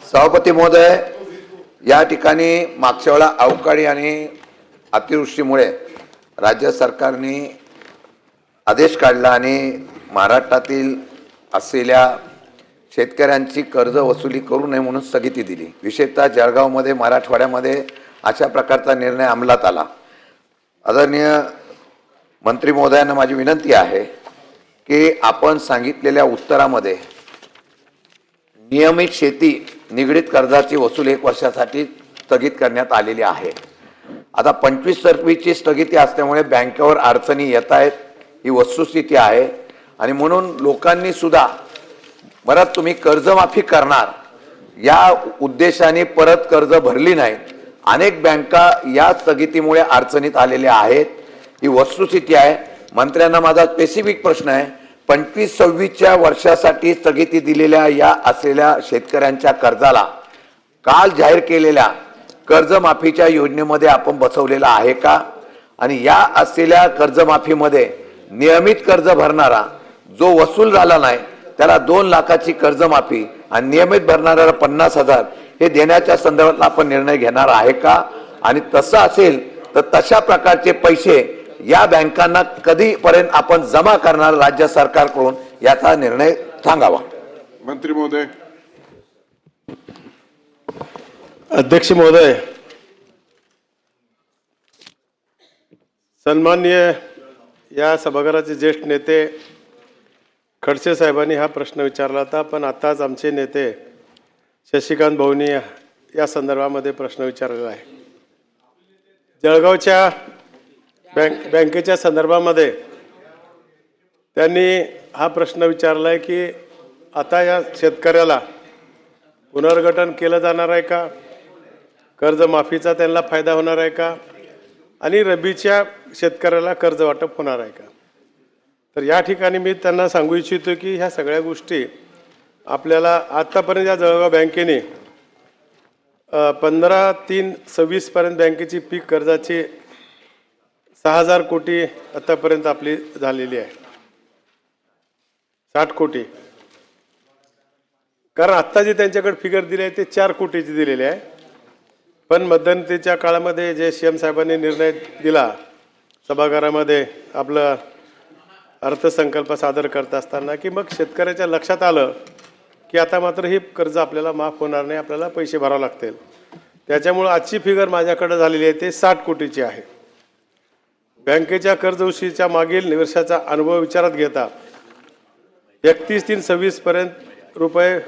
सभापती महोदय, या ठिकाणी मागच्या वेळा अवकाळी आणि अतिवृष्टीमुळे राज्य सरकारने आदेश काढला आणि महाराष्ट्रातील असलेल्या शेतकऱ्यांची कर्ज वसुली करू नये म्हणून स्थगिती दिली। विशेषतः जळगावमध्ये मराठवाड्यामध्ये अशा प्रकारचा निर्णय अंमलात आला। आदरणीय मंत्री महोदयांना माझी विनंती आहे की आपण सांगितलेल्या उत्तरामध्ये नियमित शेती निगडित कर्जाची वसूल 1 वर्षासाठी स्थगित करण्यात आलेली आहे। आता 25-26 स्थगिती असल्यामुळे बँकेवर अडचणी येत आहेत, ही वस्तुस्थिती आहे आणि म्हणून लोकांनी सुद्धा परत तुम्ही कर्जमाफी करणार या उद्देशाने परत कर्ज भरली नाही। अनेक बँका या स्थगितीमुळे अडचणीत आलेल्या आहेत, ही वस्तुस्थिती आहे। मंत्र्यांना माझा स्पेसिफिक प्रश्न आहे, 25-26च्या वर्षासाठी स्थगिती दिलेल्या या असलेल्या शेतकऱ्यांच्या कर्जाला काल जाहीर केलेल्या कर्जमाफीच्या योजनेमध्ये आपण बसवलेला आहे का? आणि या असलेल्या कर्जमाफीमध्ये नियमित कर्ज भरणारा जो वसूल झाला नाही त्याला 2 लाखाची कर्जमाफी आणि नियमित भरणाऱ्याला 50,000 हे देण्याच्या संदर्भात आपण निर्णय घेणार आहे का? आणि तसं असेल तर तशा प्रकारचे पैसे या बँकांना कधीपर्यंत आपण जमा करणार राज्य सरकारकडून याचा निर्णय सांगावा। मंत्री महोदय। अध्यक्ष महोदय, सन्माननीय या सभागृहाचे ज्येष्ठ नेते खडसे साहेबांनी हा प्रश्न विचारला होता, पण आताच आमचे नेते शशिकांत भाऊंनी या संदर्भामध्ये प्रश्न विचारलेला आहे। जळगावच्या बँकेच्या संदर्भामध्ये त्यांनी हा प्रश्न विचारला आहे की आता या शेतकऱ्याला पुनर्गठन केलं जाणार आहे का, कर्जमाफीचा त्यांना फायदा होणार आहे का, आणि रब्बीच्या शेतकऱ्याला कर्ज वाटप होणार आहे का? तर या ठिकाणी मी त्यांना सांगू इच्छितो की ह्या सगळ्या गोष्टी आपल्याला आत्तापर्यंत या जळगाव बँकेने 15/3/26 पर्यंत बँकेची पीक कर्जाची 6,000 कोटी आतापर्यंत आपली झालेली आहे, 60 कोटी। कारण आत्ता जी त्यांच्याकडे फिगर दिली आहे ते 4 कोटीची दिलेली आहे, पण मध्यंतरीच्या काळामध्ये जे CM साहेबांनी निर्णय दिला सभागृहामध्ये आपलं अर्थसंकल्प सादर करत असताना की मग शेतकऱ्याच्या लक्षात आलं की आता मात्र ही कर्ज आपल्याला माफ होणार नाही, आपल्याला पैसे भरावे लागतील। त्याच्यामुळे आजची फिगर माझ्याकडे झालेली आहे ते 60 कोटीची आहे। बँकेच्या कर्जवसुलीच्या मागील वर्षाचा अनुभव विचारात घेता 31/3/26 पर्यंत रुपये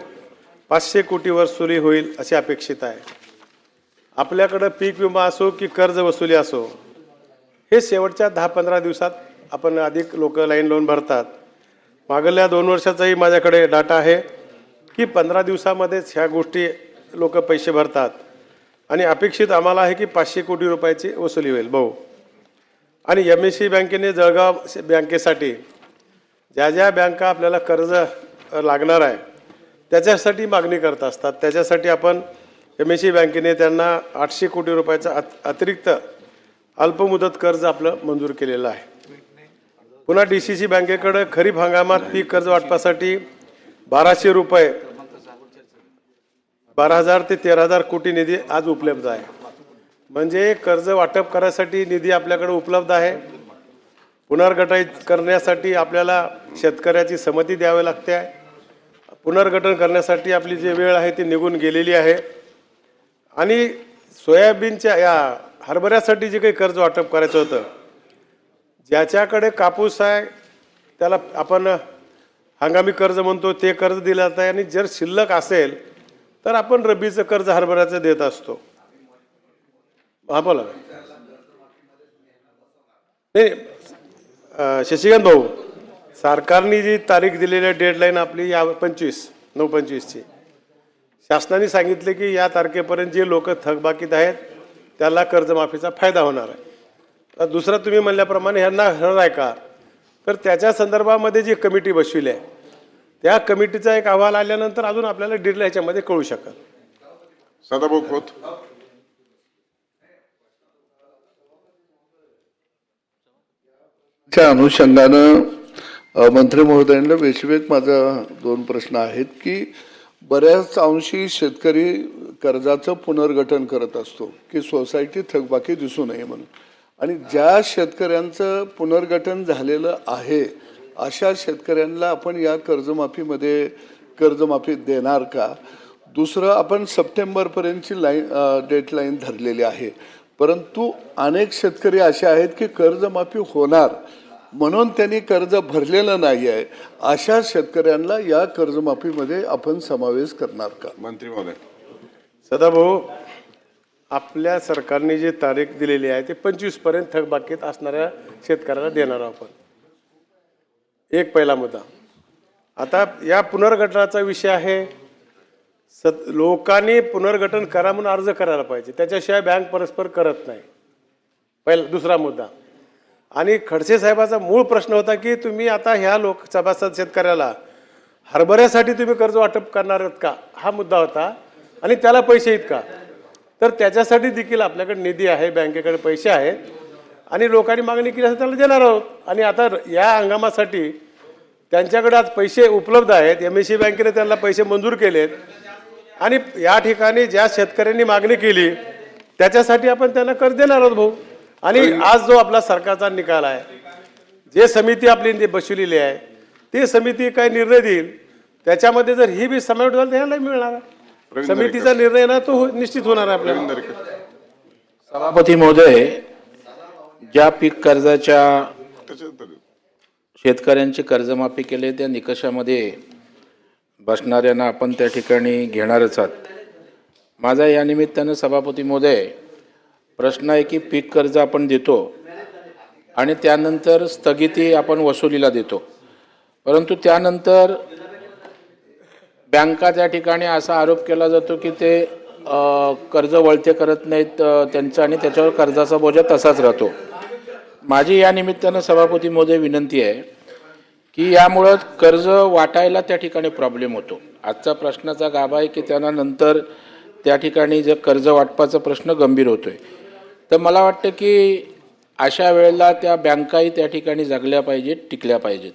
500 कोटी वसुली होईल असे अपेक्षित आहे। आपल्याकडे पीक विमा असो की कर्ज वसुली असो, हे शेवटच्या 10-15 दिवसात आपण अधिक लोक लाईन लावून भरतात। मागल्या 2 वर्षाचाही माझ्याकडे डाटा आहे की 15 दिवसामध्येच ह्या गोष्टी लोक पैसे भरतात आणि अपेक्षित आम्हाला आहे की 500 कोटी रुपयाची वसुली होईल भाऊ। आणि MSC बँकेने जळगाव बँकेसाठी ज्या ज्या बँका आपल्याला कर्ज लागणार आहे त्याच्यासाठी मागणी करत असतात, त्याच्यासाठी आपण MSC बँकेने त्यांना 800 कोटी रुपयाचं अतिरिक्त अल्पमुदत कर्ज आपलं मंजूर केलेलं आहे। पुन्हा DCC बँकेकडे खरीप हंगामात पीक कर्ज वाटपासाठी 1200 रुपये 12,000 ते 13,000 कोटी निधी आज उपलब्ध आहे। म्हणजे कर्ज वाटप करायसाठी निधी आपल्याकडे उपलब्ध आहे। पुनर्गठित करण्यासाठी आपल्याला शेतकऱ्याची संमती द्यावी लागते आहे। पुनर्गठन करण्यासाठी आपली जी वेळ आहे ती निघून गेलेली आहे। आणि सोयाबीनच्या या हरभऱ्यासाठी जे काही कर्ज वाटप करायचं होतं, ज्याच्याकडे कापूस आहे त्याला आपण हंगामी कर्ज म्हणतो ते कर्ज दिलं जात आहे, आणि जर शिल्लक असेल तर आपण रब्बीचं कर्ज हरभऱ्याचं देत असतो। हा बोला। नाही, शशिकांत भाऊ, सरकारने जी तारीख दिलेली डेडलाईन आपली या 25/9/25ची, शासनाने सांगितले की या तारखेपर्यंत जे लोक थकबाकीत आहेत त्याला कर्जमाफीचा फायदा होणार आहे। तर दुसरं तुम्ही म्हणल्याप्रमाणे ह्यांना हरणार आहे का, तर त्याच्या संदर्भामध्ये जी कमिटी बसविली आहे त्या कमिटीचा एक अहवाल आल्यानंतर अजून आपल्याला डिटेल ह्याच्यामध्ये कळू शकेल। सदाभाऊ खोत। त्या अनुषंगानं मंत्री महोदयांना वेळोवेळी माझा 2 प्रश्न आहेत की बऱ्याच अंशी शेतकरी कर्जाचं पुनर्गठन करत असतो की सोसायटी थकबाकी दिसू नये म्हणून, आणि ज्या शेतकऱ्यांचं पुनर्गठन झालेलं आहे अशा शेतकऱ्यांना आपण या कर्जमाफीमध्ये कर्जमाफी देणार का? दुसरं, आपण सप्टेंबरपर्यंतची डेडलाईन धरलेली आहे, परंतु अनेक शेतकरी असे आहेत की कर्जमाफी होणार म्हणून त्यांनी कर्ज भरलेलं नाही आहे, अशा शेतकऱ्यांना या कर्जमाफीमध्ये आपण समावेश करणार का? मंत्री महोदय. सदाभाऊ, आपल्या सरकारने जी तारीख दिलेली आहे ते 25 पर्यंत थकबाकीत असणाऱ्या शेतकऱ्याला देणार आहोत आपण. एक पहिला मुद्दा. आता या पुनर्गठनाचा विषय आहे, लोकांनी पुनर्गठन करा म्हणून अर्ज करायला पाहिजे, त्याच्याशिवाय बँक परस्पर करत नाही. पहिला. दुसरा मुद्दा, आणि खडसे साहेबाचा मूळ प्रश्न होता की तुम्ही आता ह्या सभासद शेतकऱ्याला हरभऱ्यासाठी तुम्ही कर्ज वाटप करणार आहात का, हा मुद्दा होता, आणि त्याला पैसे आहेत का? तर त्याच्यासाठी देखील आपल्याकडे निधी आहे, बँकेकडे पैसे आहेत, आणि लोकांनी मागणी केली असं त्याला देणार आहोत. आणि आता या हंगामासाठी त्यांच्याकडे आज पैसे उपलब्ध आहेत, MSC बँकेने त्यांना पैसे मंजूर केलेत, आणि या ठिकाणी ज्या शेतकऱ्यांनी मागणी केली त्याच्यासाठी आपण त्यांना कर्ज देणार आहोत भाऊ. आणि आज जो आपला सरकारचा निकाल आहे, जे समिती आपली बसवलेली आहे ती समिती काय निर्णय देईल त्याच्यामध्ये जर ही बी समावेश झाला तर ह्याला मिळणार आहे. समितीचा निर्णय ना तो निश्चित होणार आहे आपल्याला. सभापती महोदय, ज्या पीक कर्जाच्या शेतकऱ्यांची कर्जमाफी केली त्या निकषामध्ये बसणाऱ्यांना आपण त्या ठिकाणी घेणारच आहात. माझा या निमित्तानं सभापती महोदय प्रश्न आहे की पीक कर्ज आपण देतो आणि त्यानंतर स्थगिती आपण वसुलीला देतो, परंतु त्यानंतर बँका त्या ठिकाणी असा आरोप केला जातो की ते कर्ज वळते करत नाहीत त्यांचं, आणि त्याच्यावर कर्जाचा बोजा तसाच राहतो. माझी या निमित्तानं सभापती महोदय विनंती आहे की यामुळं कर्ज वाटायला त्या ठिकाणी प्रॉब्लेम होतो. आजचा प्रश्नाचा गाभा आहे की त्यांना नंतर त्या ठिकाणी जे कर्ज वाटपाचा प्रश्न गंभीर होतोय. तर मला वाटतं की अशा वेळेला त्या बँकाही त्या ठिकाणी जगल्या पाहिजेत, टिकल्या पाहिजेत,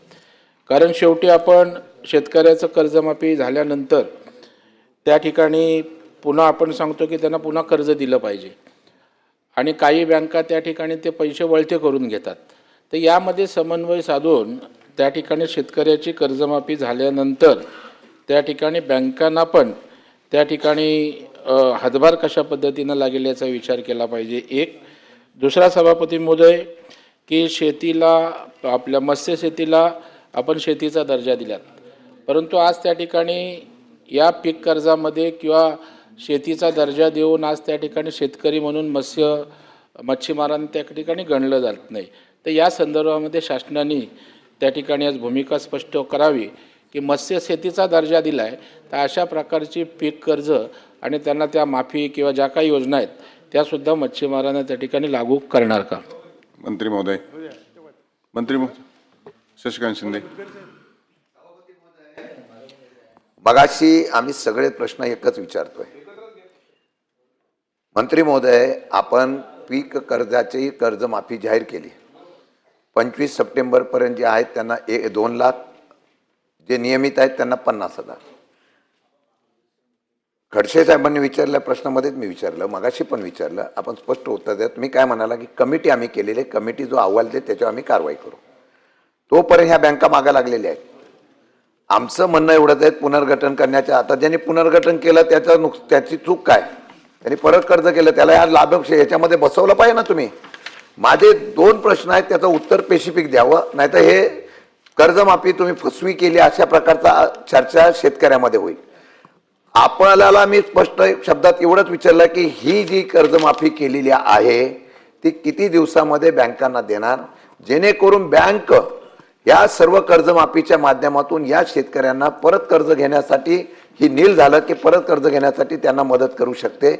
कारण शेवटी आपण शेतकऱ्याचं कर्जमाफी झाल्यानंतर त्या ठिकाणी पुन्हा आपण सांगतो की त्यांना पुन्हा कर्ज दिलं पाहिजे, आणि काही बँका त्या ठिकाणी ते पैसे वळते करून घेतात. तर यामध्ये समन्वय साधून त्या ठिकाणी शेतकऱ्याची कर्जमाफी झाल्यानंतर त्या ठिकाणी बँकांना पण त्या ठिकाणी हातभार कशा पद्धतीनं लागेल याचा विचार केला पाहिजे. एक. दुसरा सभापती महोदय की शेतीला, आपल्या मत्स्य शेतीला आपण शेतीचा दर्जा दिलात, परंतु आज त्या ठिकाणी या पीक कर्जामध्ये किंवा शेतीचा दर्जा देऊन आज त्या ठिकाणी शेतकरी म्हणून मच्छीमारांना त्या ठिकाणी गणलं जात नाही. तर या संदर्भामध्ये शासनाने त्या ठिकाणी आज भूमिका स्पष्ट करावी की मत्स्य शेतीचा दर्जा दिला आहे तर अशा प्रकारची पीक कर्ज आणि त्यांना त्या माफी किंवा ज्या काही योजना आहेत त्यासुद्धा मच्छीमारांना त्या ठिकाणी लागू करणार का? मंत्री महोदय. मंत्री शशिकांत शिंदे. मगाशी आम्ही सगळे प्रश्न एकच विचारतोय. मंत्री महोदय, आपण पीक कर्जाची कर्जमाफी जाहीर केली. 25 सप्टेंबरपर्यंत जे आहेत त्यांना 2 लाख, जे नियमित आहेत त्यांना 50,000. खडसे साहेबांनी विचारल्या प्रश्नामध्येच मी विचारलं, मगाशी पण विचारलं, आपण स्पष्ट उत्तर द्या. मी काय म्हणाला की कमिटी आम्ही केलेली आहे, कमिटी जो अहवाल देते त्याच्यावर आम्ही कारवाई करू. तोपर्यंत ह्या बँका मागा लागलेल्या आहेत. आमचं म्हणणं एवढंच आहे, पुनर्गठन करण्याच्या, आता ज्यांनी पुनर्गठन केलं त्याची चूक काय? त्यांनी परत कर्ज केलं, त्याला या लाभ याच्यामध्ये बसवलं पाहिजे ना तुम्ही. माझे 2 प्रश्न आहेत, त्याचं उत्तर स्पेसिफिक द्यावं, नाहीतर हे कर्जमाफी तुम्ही फसवी केली अशा प्रकारचा चर्चा शेतकऱ्यामध्ये होईल. आपल्याला मी स्पष्ट शब्दात एवढंच विचारलं की ही जी कर्जमाफी केलेली आहे ती किती दिवसामध्ये बँकांना देणार, जेणेकरून बँक या सर्व कर्जमाफीच्या माध्यमातून या शेतकऱ्यांना परत कर्ज घेण्यासाठी, ही नील झालं की परत कर्ज घेण्यासाठी त्यांना मदत करू शकते.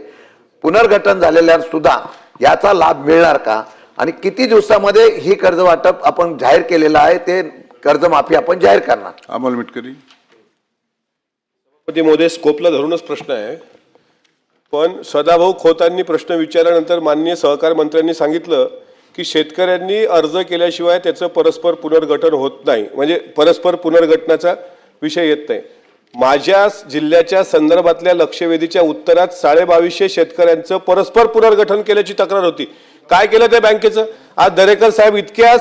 पुनर्गठन झालेल्या सुद्धा याचा लाभ मिळणार का, आणि किती दिवसामध्ये ही कर्ज वाटप आपण जाहीर केलेलं आहे ते कर्जमाफी आपण जाहीर करणार? अमोल मिटकरी. महोदय, स्कोपला धरूनच प्रश्न आहे, पण सदाभाऊ खोतांनी प्रश्न विचारल्यानंतर माननीय सहकार मंत्र्यांनी सांगितलं की शेतकऱ्यांनी अर्ज केल्याशिवाय त्याचं परस्पर पुनर्गठन होत नाही, म्हणजे परस्पर पुनर्गठनाचा विषय येत नाही. माझ्या जिल्ह्याच्या संदर्भातल्या लक्षवेधीच्या उत्तरात 2250 शेतकऱ्यांचं परस्पर पुनर्गठन केल्याची तक्रार होती. काय केलं त्या बँकेचं? आज दरेकर साहेब इतक्या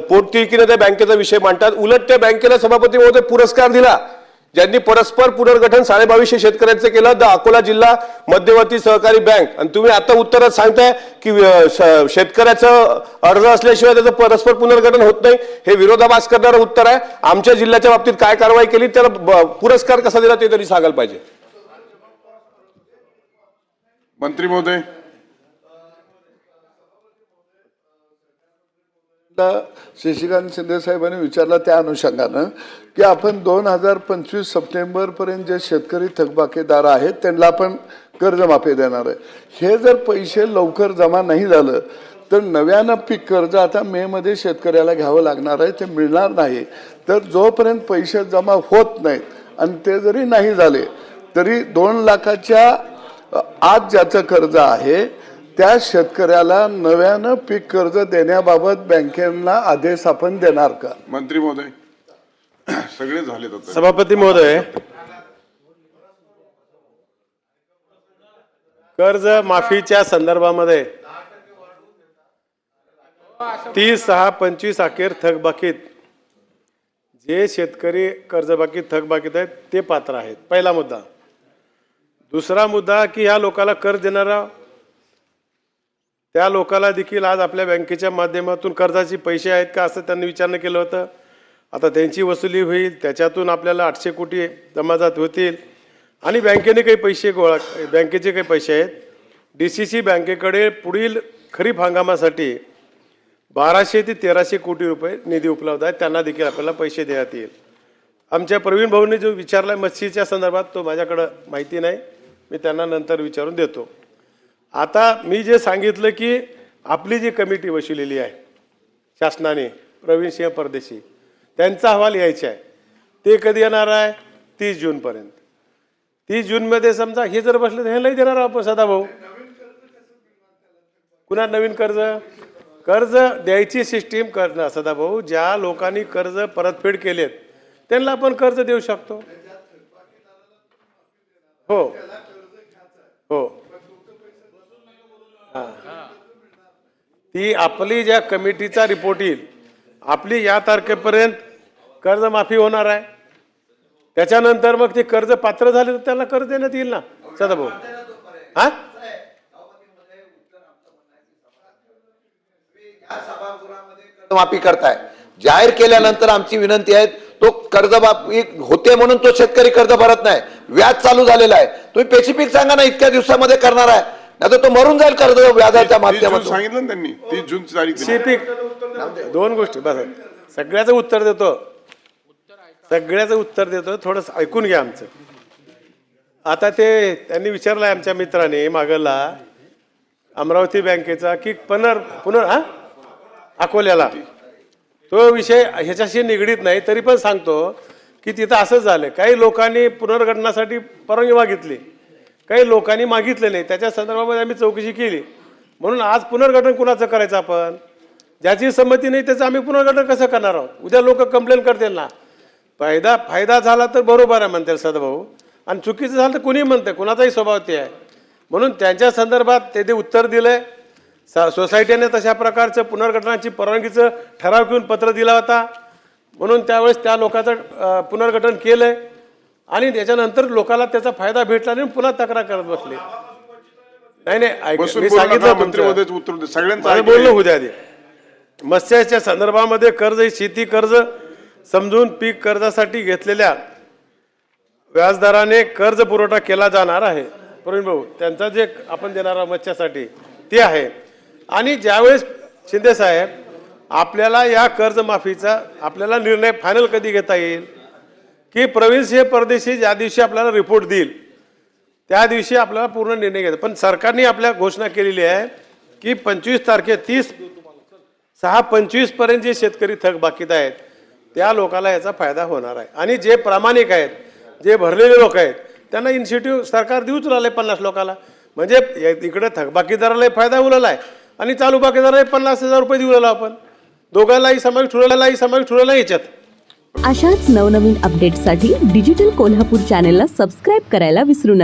पोटतिडकीने त्या बँकेचा विषय मांडतात. उलट त्या बँकेला सभापती महोदय पुरस्कार दिला ज्यांनी परस्पर पुनर्गठन 2250 शेतकऱ्यांचं केलं. द अकोला जिल्हा मध्यवर्ती सहकारी बँक. आणि तुम्ही आता उत्तरात सांगताय की शेतकऱ्याचं अर्ज असल्याशिवाय त्याचं परस्पर पुनर्गठन होत नाही. हे विरोधाभास करणारं उत्तर आहे. आमच्या जिल्ह्याच्या बाबतीत काय कारवाई केली, त्याला पुरस्कार कसा दिला ते तरी सांगायला पाहिजे. मंत्री महोदय. शशिकांत शिंदे साहेबांनी विचारला त्या अनुषंगानं की आपण 2025 सप्टेंबरपर्यंत जे शेतकरी थकबाकीदार आहेत त्यांना आपण कर्जमाफी देणार आहे. हे जर पैसे लवकर जमा नाही झालं तर नव्यानं पीक कर्ज आता मे मध्ये शेतकऱ्याला घ्यावं लागणार आहे, ते मिळणार नाही. तर जोपर्यंत पैसे जमा होत नाहीत आणि ते जरी नाही झाले तरी 2 लाखाच्या आत ज्याचं कर्ज आहे त्या शेतकऱ्याला नव्यानं पीक कर्ज देण्याबाबत बँकेला आदेश आपण देणार का? मंत्री महोदय. सगळे झाले आता. सभापती महोदय, कर्ज माफीच्या संदर्भामध्ये 30/6/25 अखेर थकबाकीत जे शेतकरी कर्जबाकी थकबाकीत आहेत ते पात्र आहेत. पहिला मुद्दा. दुसरा मुद्दा की ह्या लोकांना कर्ज देणारा त्या लोकांना देखील आज आपल्या बँकेच्या माध्यमातून कर्जाचे पैसे आहेत का असं त्यांनी विचारणं केलं होतं. आता त्यांची वसुली होईल, त्याच्यातून आपल्याला 800 कोटी जमाजात होतील आणि बँकेने काही पैसे बँकेचे काही पैसे आहेत. DCC बँकेकडे पुढील खरीप हंगामासाठी 1200 ते 1300 कोटी रुपये निधी उपलब्ध आहे. त्यांना देखील आपल्याला पैसे देण्यात येईल. आमच्या प्रवीण भाऊंनी जो विचारला मच्छीच्या संदर्भात तो माझ्याकडं माहिती नाही, मी त्यांना नंतर विचारून देतो. आता मी जे सांगितलं की आपली जी कमिटी बसवलेली आहे शासनाने, प्रवीण सिंह परदेशी, त्यांचा अहवाल यायचा आहे. ते कधी येणार आहे? 30 जूनपर्यंत. 30 जूनमध्ये समजा हे जर बसले तर हे नाही देणार आपण सदाभाऊ. पुन्हा नवीन कर्ज द्यायची सिस्टीम करणं सदाभाऊ. ज्या लोकांनी कर्ज परतफेड केलेत त्यांना आपण कर्ज देऊ शकतो. हो हो. ती आपली ज्या कमिटीचा रिपोर्ट येईल, आपली या तारखेपर्यंत कर्जमाफी होणार आहे. त्याच्यानंतर मग ते कर्ज पात्र झाले तर त्याला कर्ज देण्यात येईल ना सदाभाऊ. हा माफी करताय जाहीर केल्यानंतर आमची विनंती आहे तो कर्जमाफी होते म्हणून तो शेतकरी कर्ज भरत नाही, व्याज चालू झालेला आहे. तुम्ही स्पेसिफिक सांगा ना इतक्या दिवसामध्ये करणार आहे, नाही तर तो मरून जाईल कर्ज व्याजाच्या 30 जून माध्यमातून. सांगितलं ना त्यांनी. 30 जूनची तारीख दिली. स्पेसिफिक 2 गोष्टी बस. सगळ्याचं उत्तर देतो, थोडंसं ऐकून घ्या आमचं. आता ते त्यांनी विचारलंय आमच्या मित्राने मागला अमरावती बँकेचा की पुनर अकोल्याला, तो विषय ह्याच्याशी निगडीत नाही तरी पण सांगतो की तिथं असंच झालं. काही लोकांनी पुनर्गठनासाठी परवानगी मागितली, काही लोकांनी मागितले नाही. त्याच्या संदर्भामध्ये आम्ही चौकशी केली. म्हणून आज पुनर्गठन कुणाचं करायचं आपण? ज्याची संमती नाही त्याचं आम्ही पुनर्गठन कसं करणार आहोत? उद्या लोक कंप्लेन करतील ना. फायदा झाला तर बरोबर आहे म्हणतील सदाभाऊ, आणि चुकीचं झालं तर कुणी म्हणतं, कुणाचाही स्वभाव ते आहे. म्हणून त्यांच्या संदर्भात ते उत्तर दिलंय. सोसायटीने तशा प्रकारचं पुनर्गठनाची परवानगीचं ठराव घेऊन पत्र दिला होता. म्हणून त्यावेळेस त्या लोकांचं पुनर्गठन केलंय आणि त्याच्यानंतर लोकांना त्याचा फायदा भेटला नाही, पुन्हा तक्रार करत बसले. नाही बसून मी बोला सांगितलं ना, मंत्री महोदयाचं उत्तर दे. सगळ्यांचं बोलणं होऊ द्या आधी. मत्स्याच्या संदर्भामध्ये कर्ज ही शेती कर्ज समजून पीक कर्जासाठी घेतलेल्या व्याजदराने कर्ज पुरवठा केला जाणार आहे. प्रवीण भाऊ, त्यांचा जे आपण देणार आहोत मत्स्यासाठी ते आहे. आणि ज्यावेळेस शिंदे साहेब आपल्याला या कर्जमाफीचा आपल्याला निर्णय फायनल कधी घेता येईल की प्रवीण सिंह परदेशी ज्या दिवशी आपल्याला रिपोर्ट देईल त्या दिवशी आपल्याला पूर्ण निर्णय घ्यायचा. पण सरकारने आपल्या घोषणा केलेली आहे की 25 तारखे 30/6/25 पर्यंत जे शेतकरी थकबाकीत आहेत त्या लोकांना याचा फायदा होणार आहे. आणि जे प्रामाणिक आहेत, जे भरलेले लोक आहेत त्यांना इन्सेंटिव्ह सरकार देऊच राहिले 50 लोकांना. म्हणजे इकडे थकबाकीदारालाही फायदा उरला आहे आणि चालू बाकीदारालाही 50,000 रुपये देऊ राहिलो आपण. दोघांनाही समावेश ठेवलेला याच्यात. अशाच नवनवीन अपडेट्ससाठी डिजिटल कोल्हापूर चॅनेलला सबस्क्राईब करायला विसरू नका.